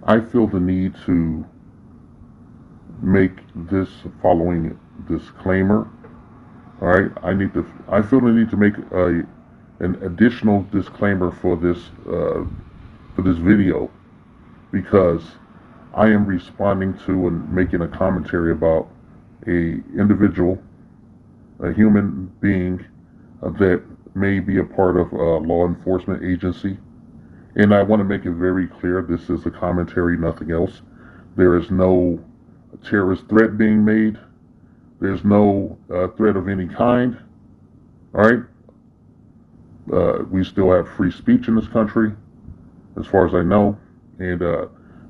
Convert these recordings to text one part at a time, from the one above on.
I feel the need to make this following disclaimer. All right, I feel the need to make an additional disclaimer for this video because I am responding to and making a commentary about a individual, a human being that may be a part of a law enforcement agency. And I want to make it very clear this is a commentary, nothing else. There is no terrorist threat being made. There's no threat of any kind. All right? We still have free speech in this country, as far as I know. And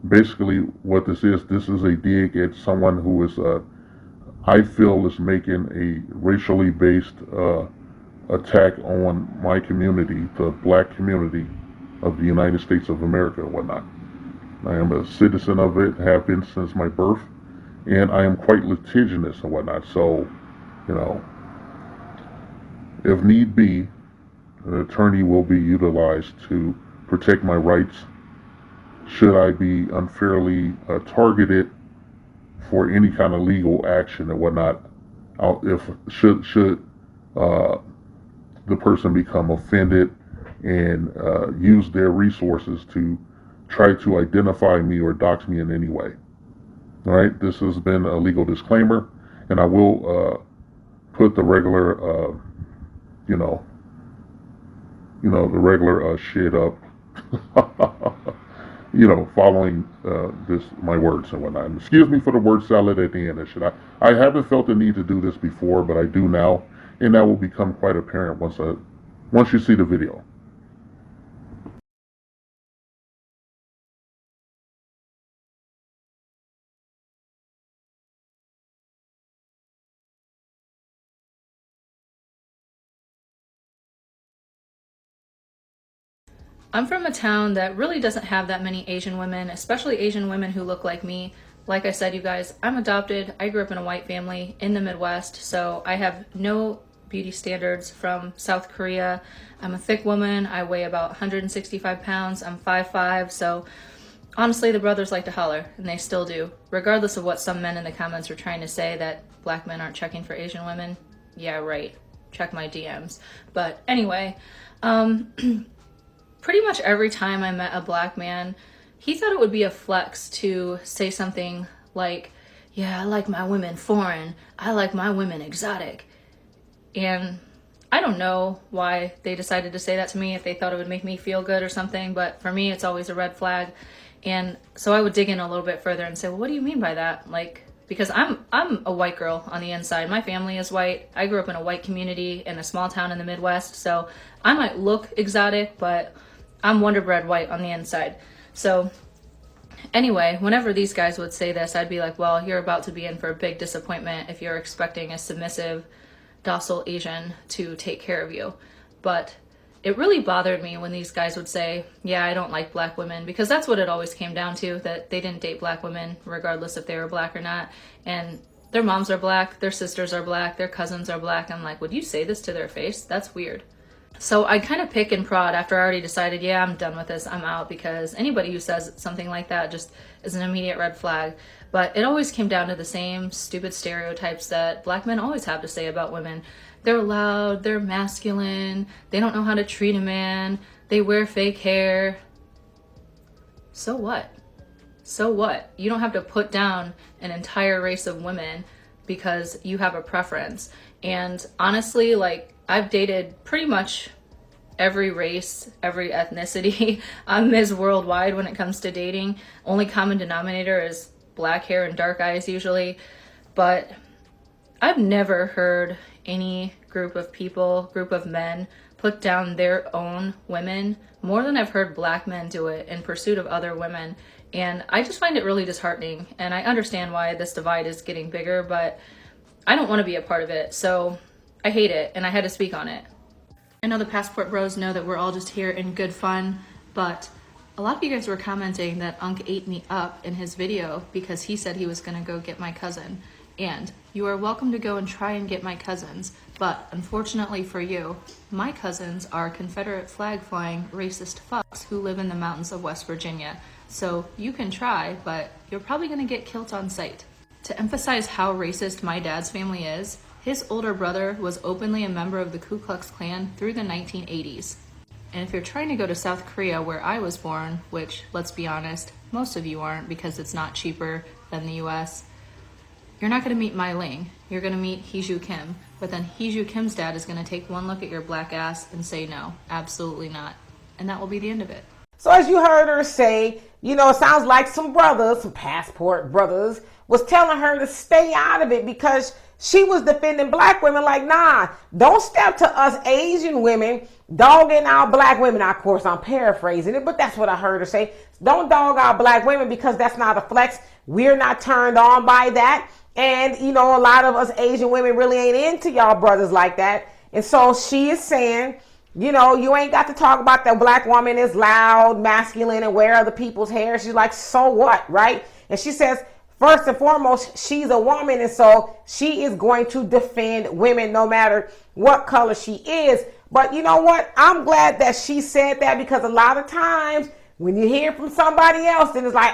basically, what this is a dig at someone who is, I feel, is making a racially based attack on my community, the black community of the United States of America and whatnot. I am a citizen of it, have been since my birth, and I am quite litigious and whatnot. So, you know, if need be, an attorney will be utilized to protect my rights should I be unfairly targeted for any kind of legal action and whatnot. If should the person become offended and use their resources to try to identify me or dox me in any way. All right, this has been a legal disclaimer, and I will put the regular, the regular shit up, following my words and whatnot. And excuse me for the word salad at the end. I haven't felt the need to do this before, but I do now, and that will become quite apparent once you see the video. I'm from a town that really doesn't have that many Asian women, especially Asian women who look like me. Like I said, you guys, I'm adopted. I grew up in a white family in the Midwest, so I have no beauty standards from South Korea. I'm a thick woman. I weigh about 165 pounds. I'm 5'5", so honestly, the brothers like to holler, and they still do. Regardless of what some men in the comments are trying to say, that black men aren't checking for Asian women. Yeah, right. Check my DMs. But anyway, pretty much every time I met a black man, he thought it would be a flex to say something like, yeah, I like my women foreign. I like my women exotic. And I don't know why they decided to say that to me, if they thought it would make me feel good or something, but for me, it's always a red flag. And so I would dig in a little bit further and say, well, what do you mean by that? Like, because I'm a white girl on the inside. My family is white. I grew up in a white community in a small town in the Midwest. So I might look exotic, but I'm Wonder Bread white on the inside. So anyway, whenever these guys would say this, I'd be like, well, you're about to be in for a big disappointment if you're expecting a submissive, docile Asian to take care of you. But it really bothered me when these guys would say, yeah, I don't like black women, because that's what it always came down to, that they didn't date black women regardless if they were black or not. And their moms are black, their sisters are black, their cousins are black. I'm like, would you say this to their face? That's weird. So I'd kind of pick and prod after I already decided, yeah, I'm done with this, I'm out, because anybody who says something like that just is an immediate red flag. But it always came down to the same stupid stereotypes that black men always have to say about women. They're loud, they're masculine, they don't know how to treat a man, they wear fake hair. So what? So what? You don't have to put down an entire race of women because you have a preference. And honestly, like, I've dated pretty much every race, every ethnicity. I'm Ms. Worldwide when it comes to dating. Only common denominator is black hair and dark eyes usually. But I've never heard any group of men put down their own women more than I've heard black men do it in pursuit of other women. And I just find it really disheartening. And I understand why this divide is getting bigger, but I don't want to be a part of it. So I hate it, and I had to speak on it. I know the passport bros know that we're all just here in good fun, but a lot of you guys were commenting that Unc ate me up in his video because he said he was going to go get my cousin. And you are welcome to go and try and get my cousins, But unfortunately for you, my cousins are Confederate flag flying racist fucks who live in the mountains of West Virginia. So you can try, but you're probably going to get killed on sight. To emphasize how racist my dad's family is, his older brother was openly a member of the Ku Klux Klan through the 1980s. And if you're trying to go to South Korea, where I was born, which, let's be honest, most of you aren't because it's not cheaper than the US, you're not going to meet Mai Ling. You're going to meet Heeju Kim. But then Heeju Kim's dad is going to take one look at your black ass and say no, absolutely not. And that will be the end of it. So as you heard her say, you know, it sounds like some brothers, some passport brothers, was telling her to stay out of it because she was defending black women like, nah, don't step to us Asian women dogging our black women. Now, of course, I'm paraphrasing it, but that's what I heard her say. Don't dog our black women because that's not a flex. We're not turned on by that. And, you know, a lot of us Asian women really ain't into y'all brothers like that. And so she is saying, you know, you ain't got to talk about the black woman is loud, masculine, and wear other people's hair. She's like, so what, right? And she says, first and foremost, she's a woman, and so she is going to defend women no matter what color she is. But you know what? I'm glad that she said that because a lot of times when you hear from somebody else, then it's like,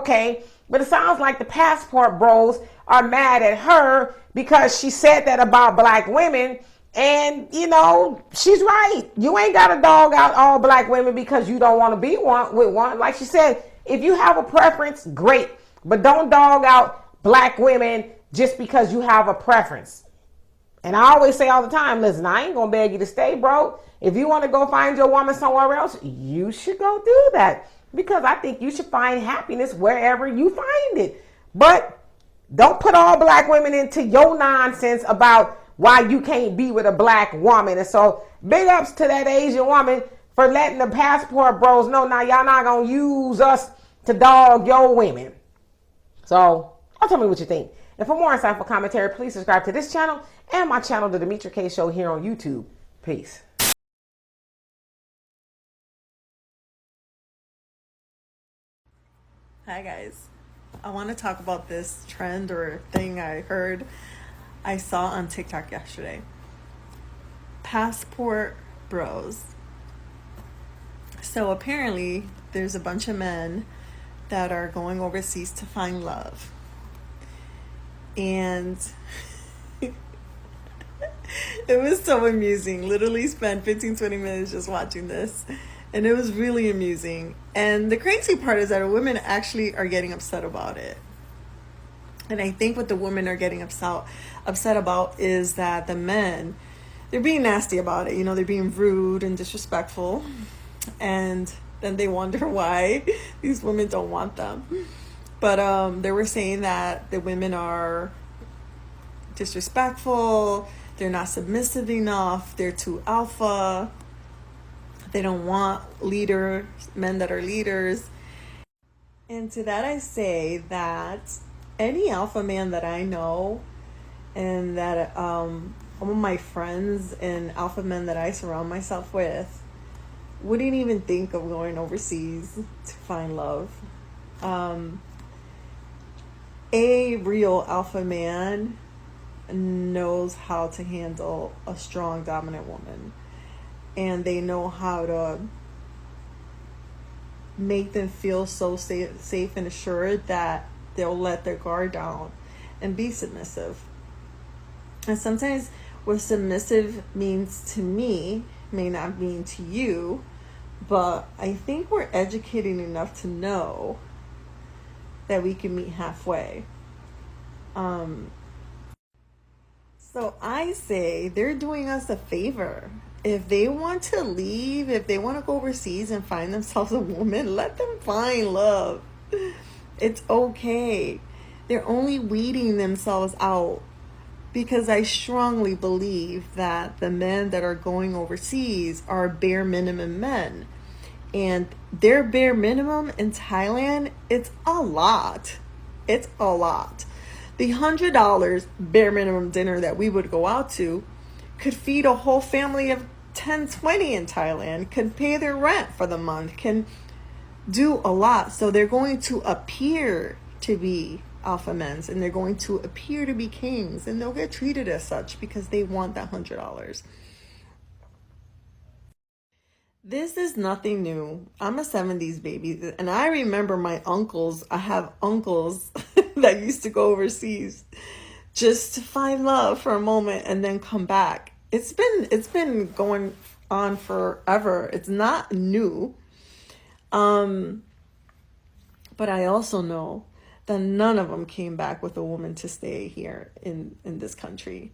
okay. But it sounds like the passport bros are mad at her because she said that about black women. And, you know, she's right. You ain't got to dog out all black women because you don't want to be with one. Like she said, if you have a preference, great. But don't dog out black women just because you have a preference. And I always say all the time, listen, I ain't going to beg you to stay, bro. If you want to go find your woman somewhere else, you should go do that. Because I think you should find happiness wherever you find it. But don't put all black women into your nonsense about why you can't be with a black woman. And so big ups to that Asian woman for letting the passport bros know, now y'all not going to use us to dog your women. So tell me what you think. And for more insightful commentary, please subscribe to this channel and my channel, The Demetra K Show, here on YouTube. Peace. Hi guys, I want to talk about this trend or thing I saw on TikTok yesterday. Passport bros. So apparently there's a bunch of men that are going overseas to find love. And it was so amusing. Literally spent 15-20 minutes just watching this. And it was really amusing. And the crazy part is that women actually are getting upset about it. And I think what the women are getting upset about is that the men, they're being nasty about it. You know, they're being rude and disrespectful. And then they wonder why these women don't want them. But they were saying that the women are disrespectful. They're not submissive enough. They're too alpha. They don't want men that are leaders. And to that I say that any alpha man that I know and that all of my friends and alpha men that I surround myself with wouldn't even think of going overseas to find love. A real alpha man knows how to handle a strong, dominant woman. And they know how to make them feel so safe and assured that they'll let their guard down and be submissive. And sometimes what submissive means to me may not mean to you, but I think we're educated enough to know that we can meet halfway. So I say they're doing us a favor. If they want to leave, if they want to go overseas and find themselves a woman, let them find love. It's okay. They're only weeding themselves out because I strongly believe that the men that are going overseas are bare minimum men. And their bare minimum in Thailand, it's a lot. It's a lot. The $100 bare minimum dinner that we would go out to could feed a whole family of 10, 20 in Thailand, can pay their rent for the month, can do a lot. So they're going to appear to be alpha men's, and they're going to appear to be kings, and they'll get treated as such because they want that $100. This is nothing new. I'm a 70s baby, and I remember my uncles. I have uncles that used to go overseas just to find love for a moment and then come back. It's been going on forever. It's not new. But I also know that none of them came back with a woman to stay here in this country.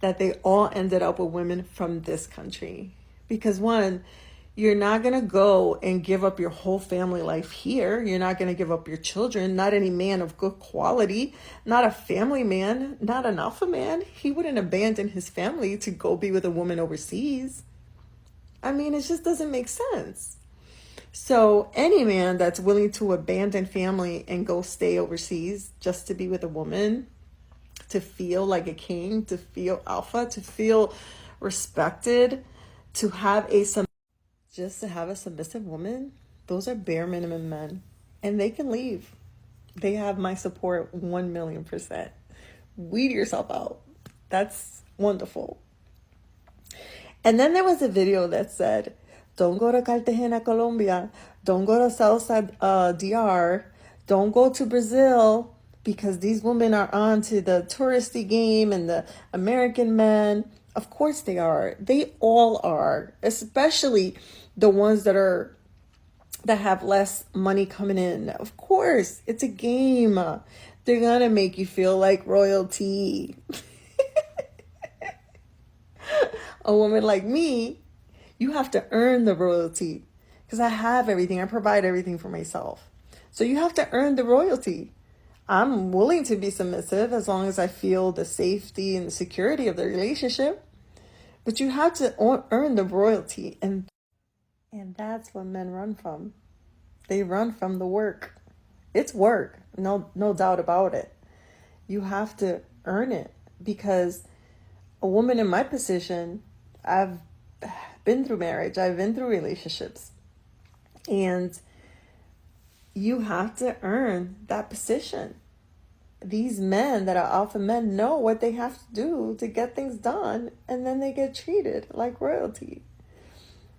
That they all ended up with women from this country. Because one, you're not going to go and give up your whole family life here. You're not going to give up your children. Not any man of good quality. Not a family man. Not an alpha man. He wouldn't abandon his family to go be with a woman overseas. I mean, it just doesn't make sense. So any man that's willing to abandon family and go stay overseas just to be with a woman, to feel like a king, to feel alpha, to feel respected, to have just to have a submissive woman, those are bare minimum men. And they can leave. They have my support 1,000,000%. Weed yourself out. That's wonderful. And then there was a video that said, don't go to Cartagena, Colombia. Don't go to Southside DR. Don't go to Brazil because these women are on to the touristy game and the American men. Of course they are. They all are, especially the ones that have less money coming in. Of course, it's a game. They're gonna make you feel like royalty. A woman like me, you have to earn the royalty because I have everything. I provide everything for myself. So you have to earn the royalty. I'm willing to be submissive as long as I feel the safety and the security of the relationship. But you have to earn the royalty. And that's what men run from. They run from the work. It's work. No doubt about it. You have to earn it because a woman in my position, I've been through marriage. I've been through relationships. And you have to earn that position. These men that are alpha men know what they have to do to get things done, and then they get treated like royalty.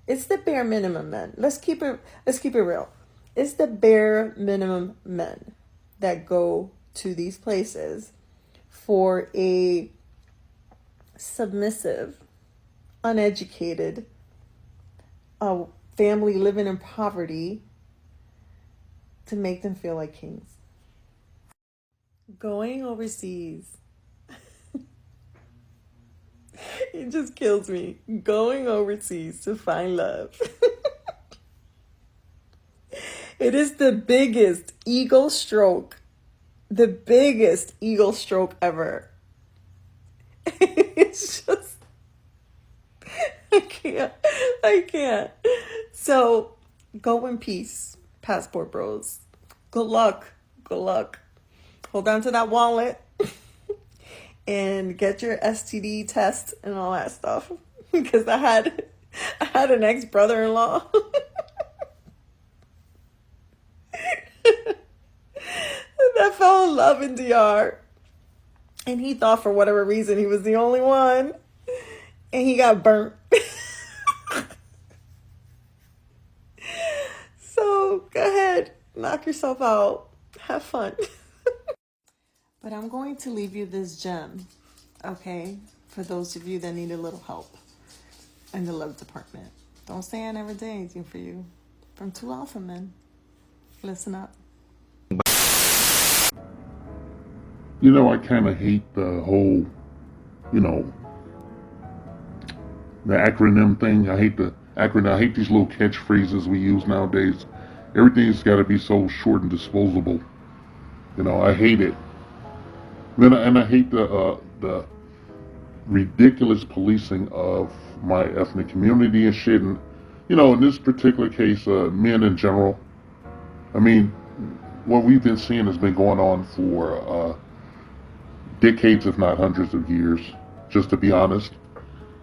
It's the bare minimum men. Let's keep it real. It's the bare minimum men that go to these places for a submissive, uneducated, family living in poverty to make them feel like kings. Going overseas. It just kills me. Going overseas to find love. It is the biggest ego stroke. The biggest ego stroke ever. It's just, I can't. So go in peace, passport bros. Good luck. Hold on to that wallet and get your STD test and all that stuff. Because I had an ex-brother-in-law that fell in love in DR. And he thought for whatever reason he was the only one. And he got burnt. So go ahead, knock yourself out. Have fun. But I'm going to leave you this gem, okay? For those of you that need a little help in the love department. Don't say I never did anything for you. From two alpha men. Listen up. You know, I kind of hate the whole, the acronym thing. I hate the acronym. I hate these little catchphrases we use nowadays. Everything's got to be so short and disposable. I hate it. And I hate the ridiculous policing of my ethnic community and shit. And, in this particular case, men in general. I mean, what we've been seeing has been going on for decades, if not hundreds of years, just to be honest.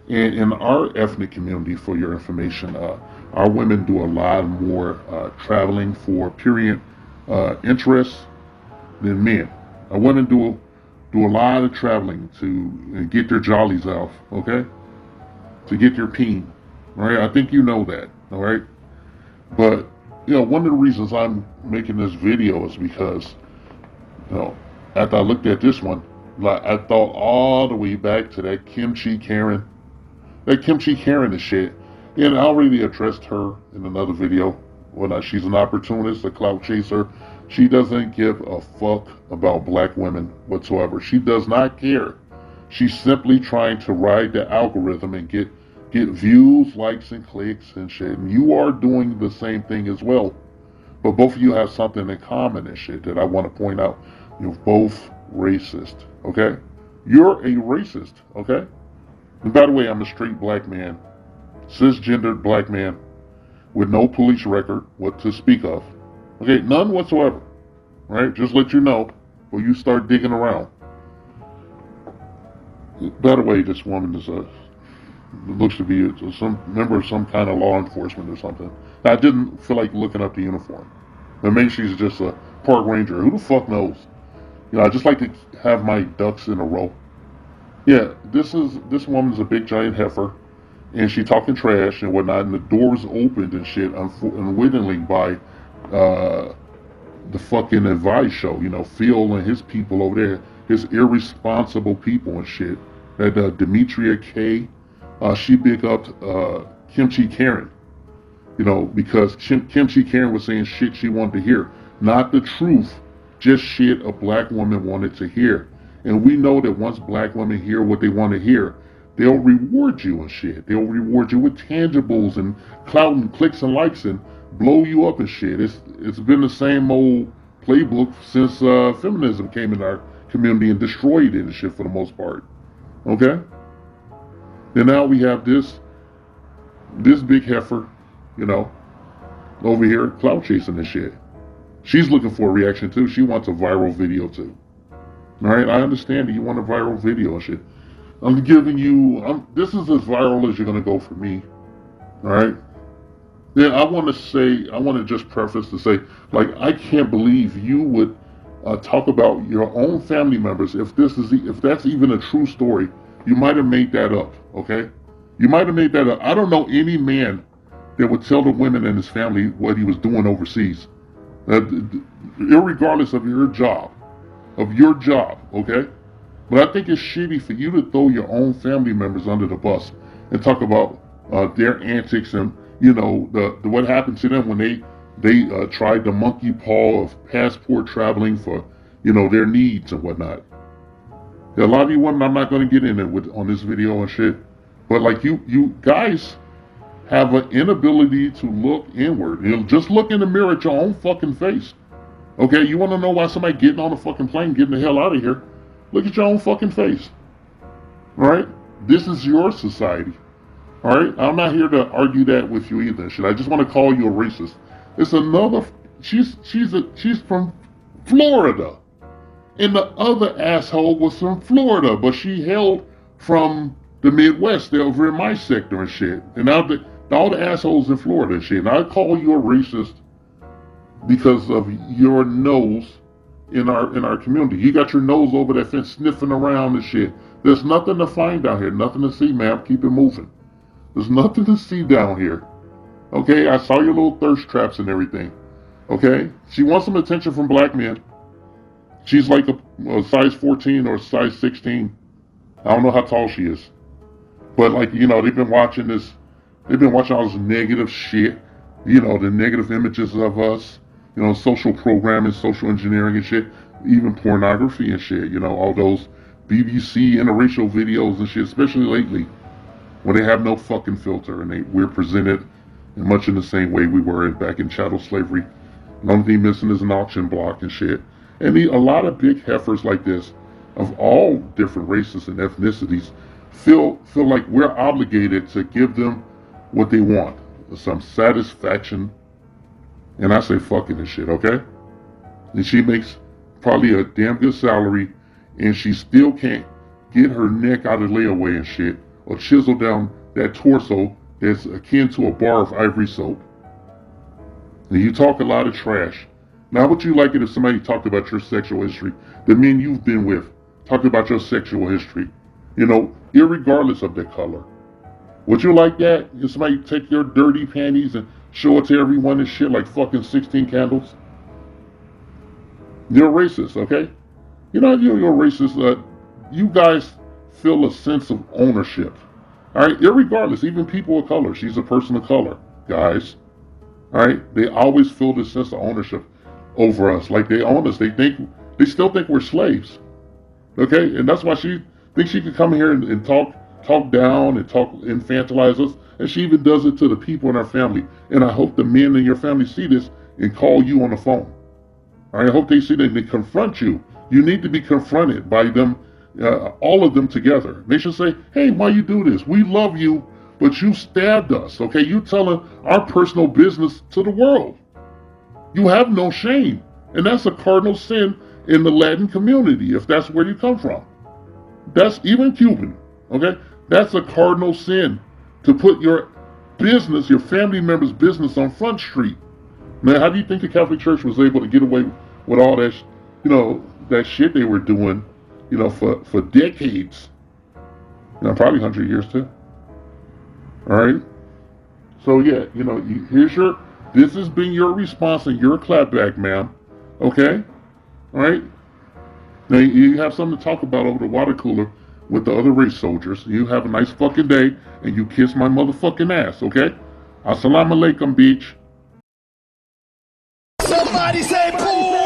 And in our ethnic community, for your information, our women do a lot more traveling for period interests than men. I went and do a lot of traveling to get their jollies off, okay? To get their peen, all right? I think you know that, all right? But, one of the reasons I'm making this video is because, you know, after I looked at this one, like I thought all the way back to that Kimchi Karen. That Kimchi Karen is shit. And I already addressed her in another video. She's an opportunist, a clout chaser. She doesn't give a fuck about black women whatsoever. She does not care. She's simply trying to ride the algorithm and get views, likes, and clicks and shit. And you are doing the same thing as well. But both of you have something in common and shit that I want to point out. You're both racist, okay? You're a racist, okay? And by the way, I'm a straight black man, cisgendered black man, with no police record what to speak of. Okay, none whatsoever. Right? Just let you know before you start digging around. By the way, this woman is looks to be some member of some kind of law enforcement or something. I didn't feel like looking up the uniform. But maybe she's just a park ranger. Who the fuck knows? I just like to have my ducks in a row. Yeah, this woman's a big giant heifer, and she talking trash and whatnot, and the doors opened and shit unwittingly by the fucking advice show. Phil and his people over there, his irresponsible people and shit. That Demetria K, she big up Kimchi Karen. Because Kimchi Karen was saying shit she wanted to hear, not the truth, just shit a black woman wanted to hear. And we know that once black women hear what they want to hear, they'll reward you and shit. They'll reward you with tangibles and clout and clicks and likes and blow you up and shit. It's been the same old playbook since feminism came in our community and destroyed it and shit for the most part. Okay? And now we have this big heifer, over here clout chasing and shit. She's looking for a reaction too. She wants a viral video too. Alright, I understand that you want a viral video and shit. I'm giving you, this is as viral as you're gonna go for me. Alright? Then I want to just preface to say, like, I can't believe you would talk about your own family members. If that's even a true story, you might have made that up, okay? You might have made that up. I don't know any man that would tell the women in his family what he was doing overseas. Irregardless of your job, okay? But I think it's shitty for you to throw your own family members under the bus and talk about their antics and what happened to them when they tried the monkey paw of passport traveling for their needs and whatnot. There are a lot of you women I'm not going to get in it on this video and shit, but like you guys have an inability to look inward. Just look in the mirror at your own fucking face. Okay, you want to know why somebody getting on a fucking plane, getting the hell out of here? Look at your own fucking face. Alright? This is your society. Alright? I'm not here to argue that with you either. I just want to call you a racist. It's another, she's from Florida. And the other asshole was from Florida, but she hailed from the Midwest. They're over in my sector and shit. And now all the assholes in Florida and shit. And I call you a racist because of your nose in our community. You got your nose over that fence sniffing around and shit. There's nothing to find down here. Nothing to see, ma'am. Keep it moving. There's nothing to see down here. Okay? I saw your little thirst traps and everything. Okay? She wants some attention from black men. She's like a size 14 or size 16. I don't know how tall she is. But like, they've been watching all this negative shit. The negative images of us. Social programming, social engineering and shit. Even pornography and shit. All those BBC interracial videos and shit. Especially lately. When they have no fucking filter. And we're presented in much in the same way we were back in chattel slavery. The only thing missing is an auction block and shit. And a lot of big heifers like this, of all different races and ethnicities, feel like we're obligated to give them what they want. Some satisfaction. And I say fucking and shit, okay? And she makes probably a damn good salary, and she still can't get her neck out of layaway and shit, or chisel down that torso that's akin to a bar of ivory soap. And you talk a lot of trash. Now, would you like it if somebody talked about your sexual history, the men you've been with, talked about your sexual history, irregardless of their color? Would you like that? If somebody take your dirty panties and show it to everyone and shit like fucking 16 candles? You're racist, okay? You're racist. You guys feel a sense of ownership. All right? Irregardless, even people of color. She's a person of color, guys. All right? They always feel this sense of ownership over us. Like they own us. They still think we're slaves. Okay? And that's why she thinks she can come here and talk down and infantilize us. And she even does it to the people in our family. And I hope the men in your family see this and call you on the phone. All right? I hope they see that and they confront you. You need to be confronted by them, all of them together. They should say, hey, why you do this? We love you, but you stabbed us. Okay? You telling our personal business to the world. You have no shame. And that's a cardinal sin in the Latin community, if that's where you come from. That's even Cuban, okay? That's a cardinal sin to put your business, your family members' business on Front Street. Man, how do you think the Catholic Church was able to get away with all that, that shit they were doing, for decades? Probably 100 years too. All right? So yeah, this has been your response and your clapback, ma'am. Okay? All right? Now you have something to talk about over the water cooler with the other race soldiers. You have a nice fucking day and you kiss my motherfucking ass, okay? Assalamu alaikum, bitch. Somebody say boom!